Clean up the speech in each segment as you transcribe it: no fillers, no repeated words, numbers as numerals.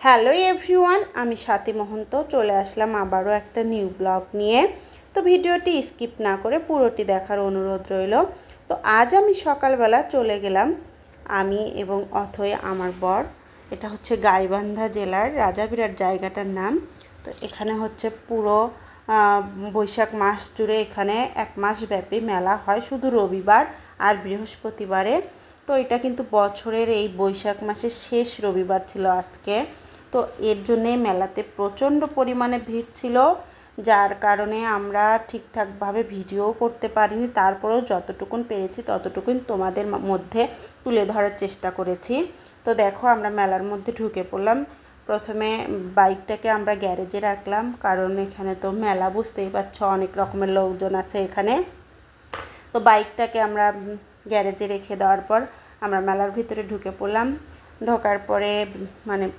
Hello everyone, আমি স্বাতি মহন্ত চলে আসলাম আবারও একটা নিউ ব্লগ নিয়ে। তো ভিডিওটি স্কিপ না করে পুরোটি দেখার অনুরোধ রইল। তো আজ আমি সকালবেলা চলে গেলাম, আমি এবং অথয় আমার বর। এটা হচ্ছে গাইবান্ধা জেলার রাজাবিরাট জায়গাটার নাম। তো এখানে হচ্ছে পুরো বৈশাখ মাস জুড়ে এখানে এক মাস ব্যাপী মেলা হয়, শুধু রবিবার আর বৃহস্পতিবারে। তো এটা কিন্তু বছরের এই বৈশাখ মাসের শেষ রবিবার ছিল আজকে। তো এর জন্যে মেলাতে প্রচণ্ড পরিমাণে ভিড় ছিল, যার কারণে আমরা ঠিকঠাকভাবে ভিডিও করতে পারিনি। তারপরেও যতটুকুন পেরেছি ততটুকুন তোমাদের মধ্যে তুলে ধরার চেষ্টা করেছি। তো দেখো, আমরা মেলার মধ্যে ঢুকে পড়লাম। প্রথমে বাইকটাকে আমরা গ্যারেজে রাখলাম, কারণ এখানে তো মেলা, বুঝতেই পারছো, অনেক রকমের লোকজন আছে এখানে। তো বাইকটাকে আমরা গ্যারেজে রেখে দেওয়ার পর আমরা মেলার ভিতরে ঢুকে পড়লাম। ঢোকার পরে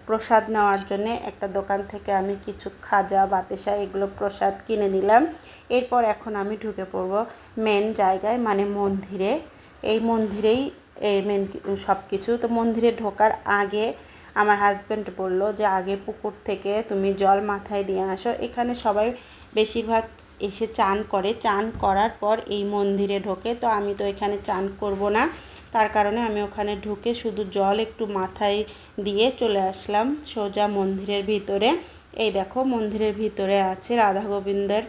প্রসাদ নেওয়ার জন্য একটা দোকান থেকে আমি কিছু খাজা বাতাসা এগুলো প্রসাদ কিনে নিলাম। এরপর এখন আমি ঢুকে পড়ব মেন জায়গায়, মন্দিরে। এই মন্দিরেই মেন সব কিছু। তো মন্দিরে ঢোকার আগে আমার হাজব্যান্ড বলল যে আগে পুকুর থেকে তুমি জল মাথায় দিয়ে আসো। এখানে সবাই বেশিরভাগ এসে চান করে, চান করার পর এই মন্দিরে ঢোকে। তো আমি তো এখানে চান করব না, তার কারণে আমি ওখানে ঢুকে শুধু জল একটু মাথায় দিয়ে চলে আসলাম সোজা মন্দিরের ভিতরে। এই দেখো, মন্দিরের ভিতরে আছে রাধা গোবিন্দের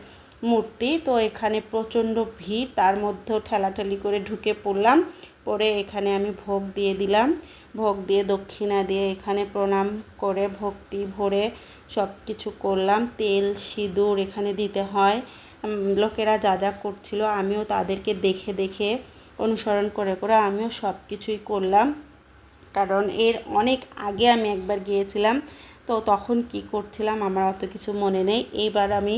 মূর্তি। তো এখানে প্রচণ্ড ভিড়, তার মধ্যেও ঠেলাঠেলি করে ঢুকে পড়লাম। পরে এখানে আমি ভোগ দিয়ে দিলাম। ভোগ দিয়ে দক্ষিণা দিয়ে এখানে প্রণাম করে ভক্তি ভরে সব কিছু করলাম। তেল সিঁদুর এখানে দিতে হয়। লোকেরা যা যা করছিল আমিও তাদেরকে দেখে দেখে অনুসরণ করে করে আমিও সব কিছুই করলাম, কারণ এর অনেক আগে আমি একবার গিয়েছিলাম। তো তখন কি করছিলাম আমার অত কিছু মনে নেই। এইবার আমি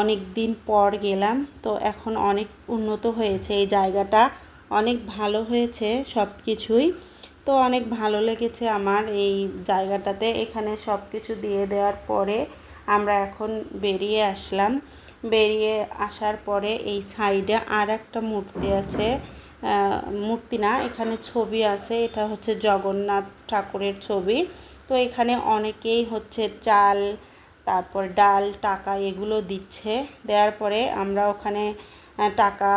অনেক দিন পর গেলাম। তো এখন অনেক উন্নত হয়েছে এই জায়গাটা, অনেক ভালো হয়েছে সব কিছুই। তো অনেক ভালো লেগেছে আমার এই জায়গাটাতে। এখানে সব কিছু দিয়ে দেওয়ার পরে আমরা এখন বেরিয়ে আসলাম। বেরিয়ে আসার পরে এই সাইডে আর একটা মূর্তি আছে, মূর্তি না, এখানে ছবি আছে। এটা হচ্ছে জগন্নাথ ঠাকুরের ছবি। তো এখানে অনেকেই হচ্ছে চাল, তারপর ডাল, টাকা এগুলো দিচ্ছে। দেওয়ার পরে আমরা ওখানে টাকা,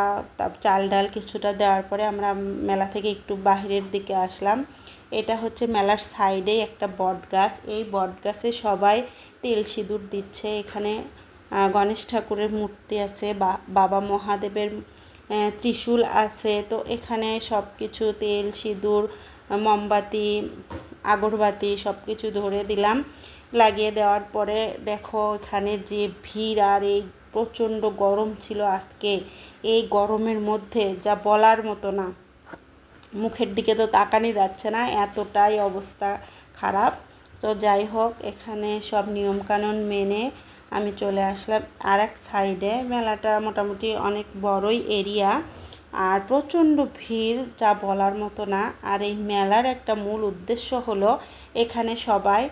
চাল ডাল কিছুটা দেওয়ার পরে আমরা মেলা থেকে একটু বাহিরের দিকে আসলাম। এটা হচ্ছে মেলার সাইডেই একটা বট গাছ। এই বট গাছে সবাই তেল সিঁদুর দিচ্ছে। এখানে গণেশ ঠাকুরের মূর্তি আছে, বাবা মহাদেবের ত্রিশূল আছে। তো এখানে সব কিছু তেল সিঁদুর মোমবাতি আগরবাতি সব কিছু ধরে দিলাম। লাগিয়ে দেওয়ার পরে দেখো এখানে যে ভিড়, আর এই প্রচণ্ড গরম ছিল আজকে। এই গরমের মধ্যে যা বলার মতো না, মুখের দিকে তো তাকানি যাচ্ছে না, এতটাই অবস্থা খারাপ। তো যাই হোক, এখানে সব নিয়মকানুন মেনে আমি চলে আসলাম আর এক সাইডে। মেলাটা মোটামুটি অনেক বড়ই এরিয়া, আর প্রচণ্ড ভিড় যা বলার মতো না। আর এই মেলার একটা মূল উদ্দেশ্য হলো এখানে সবাই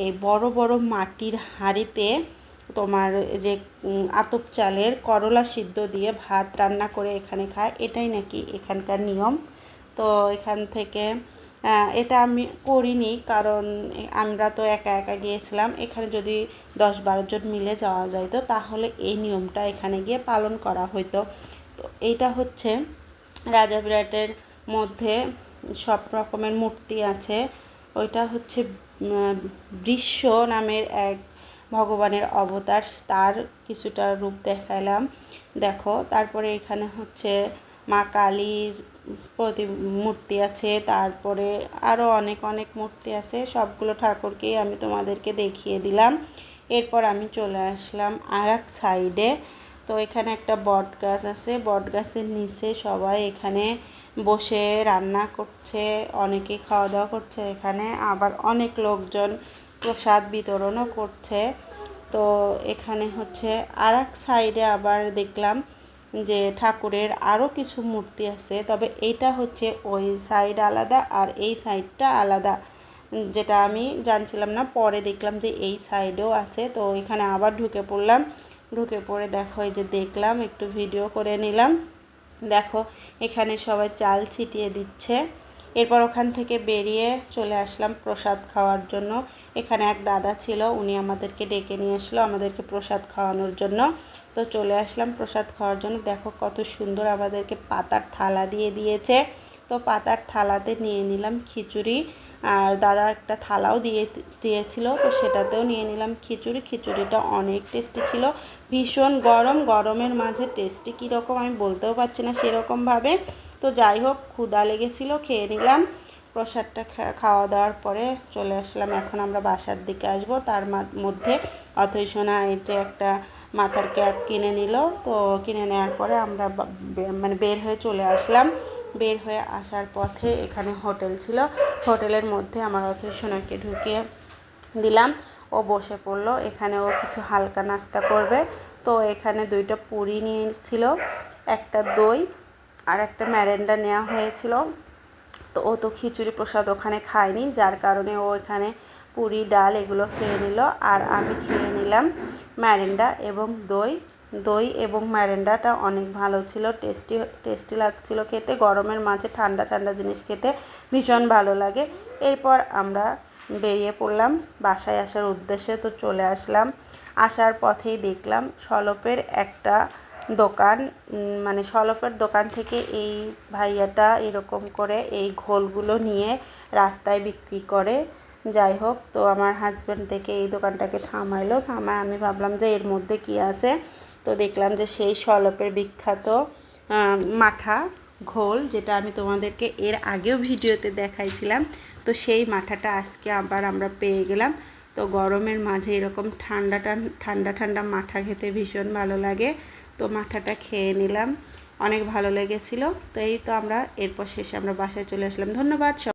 এই বড় বড় মাটির হাঁড়িতে তোমার যে আতপ চালের করলা সিদ্ধ দিয়ে ভাত রান্না করে এখানে খায়, এটাই নাকি এখানকার নিয়ম। তো এখান থেকে এটা আমি করিনি, কারণ আমরা তো একা একা গিয়েছিলাম। এখানে যদি 10-12 জন মিলে যাওয়া যাইতো তাহলে এই নিয়মটা এখানে গিয়ে পালন করা হতো। তো এইটা হচ্ছে রাজাবিরাটের মধ্যে সব রকমের মূর্তি আছে। ওইটা হচ্ছে বৃষ নামের এক ভগবানের অবতার, তার কিছুটা রূপ দেখালাম। দেখো, তারপরে এখানে হচ্ছে মা কালীর মূর্তি আছে, তারপরে আরও অনেক অনেক মূর্তি আছে। সবগুলো ঠাকুরকেই আমি তোমাদেরকে দেখিয়ে দিলাম। এরপর আমি চলে আসলাম আর এক সাইডে। তো এখানে একটা বট গাছ আছে, বট গাছের নিচে সবাই এখানে বসে রান্না করছে, অনেকে খাওয়া দাওয়া করছে এখানে। আবার অনেক লোকজন প্রসাদ বিতরণও করছে। তো এখানে হচ্ছে আর এক সাইডে আবার দেখলাম যে ঠাকুরের আরও কিছু মূর্তি আছে, তবে এইটা হচ্ছে ওই সাইড আলাদা আর এই সাইডটা আলাদা, যেটা আমি জানছিলাম না। পরে দেখলাম যে এই সাইডেও আছে। তো এখানে আবার ঢুকে পড়লাম। ঢুকে পড়ে দেখো, এই যে দেখলাম, একটু ভিডিও করে নিলাম। দেখো এখানে সবাই চাল ছিটিয়ে দিচ্ছে। এরপর ওখান থেকে বেরিয়ে চলে আসলাম প্রসাদ খাওয়ার জন্য। এখানে এক দাদা ছিল, উনি আমাদেরকে ডেকে নিয়ে আসলো আমাদেরকে প্রসাদ খাওয়ানোর জন্য। তো চলে আসলাম প্রসাদ খাওয়ার জন্য। দেখো কত সুন্দর আমাদেরকে পাতার থালা দিয়ে দিয়েছে। তো পাতার থালাতে নিয়ে নিলাম খিচুড়ি, আর দাদা একটা থালাও দিয়েছিল, তো সেটাতেও নিয়ে নিলাম খিচুড়ি। খিচুড়িটা অনেক টেস্টি ছিল, ভীষণ গরমের মাঝে টেস্টি কীরকম আমি বলতেও পারছি না সেরকমভাবে। তো যাই হোক, ক্ষুধা লেগেছিল, খেয়ে নিলাম। প্রসাদটা খাওয়া দাওয়ার পরে চলে আসলাম, এখন আমরা বাসার দিকে আসবো। তার মধ্যে অথৈ সোনা এতে একটা মাথার ক্যাপ কিনে নিল। তো কিনে নেওয়ার পরে আমরা মানে বের হয়ে চলে আসলাম। বের হয়ে আসার পথে এখানে হোটেল ছিল, হোটেলের মধ্যে আমার অথৈ সোনাকে ঢুকিয়ে দিলাম। ও বসে পড়লো, এখানে ও কিছু হালকা নাস্তা করবে। তো এখানে 2টা পুরি নিয়েছিল, একটা দই আর একটা ম্যারেন্ডা নেওয়া হয়েছিল। তো ও তো খিচুড়ি প্রসাদ ওখানে খায়নি, যার কারণে ও এখানে পুরি ডাল এগুলো খেয়ে নিল। আর আমি খেয়ে নিলাম ম্যারেন্ডা এবং দই এবং ম্যারেন্ডাটা অনেক ভালো ছিল, টেস্টি লাগছিল খেতে। গরমের মাঝে ঠান্ডা ঠান্ডা জিনিস খেতে ভীষণ ভালো লাগে। এরপর আমরা বেরিয়ে পড়লাম বাসায় আসার উদ্দেশ্যে। তো চলে আসলাম, আসার পথেই দেখলাম সলপের একটা দোকান, মানে সলপের দোকান থেকে এই ভাইয়াটা এরকম করে এই ঘোলগুলো নিয়ে রাস্তায় বিক্রি করে। যাই হোক, তো আমার হাজব্যান্ড দেখে এই দোকানটাকে থামায়। আমি ভাবলাম যে এর মধ্যে কি আছে, তো দেখলাম যে সেই সলপের বিখ্যাত মাঠা ঘোল, যেটা আমি তোমাদেরকে এর আগেও ভিডিওতে দেখাইছিলাম। তো সেই মাঠাটা আজকে আবার আমরা পেয়ে গেলাম। তো গরমের মাঝে এরকম ঠান্ডা ঠান্ডা মাঠা খেতে ভীষণ ভালো লাগে। তো মাঠাটা খেয়ে নিলাম, অনেক ভালো লেগেছিল। তো এই তো আমরা এরপর শেষে আমরা বাসায় চলে আসলাম। ধন্যবাদ।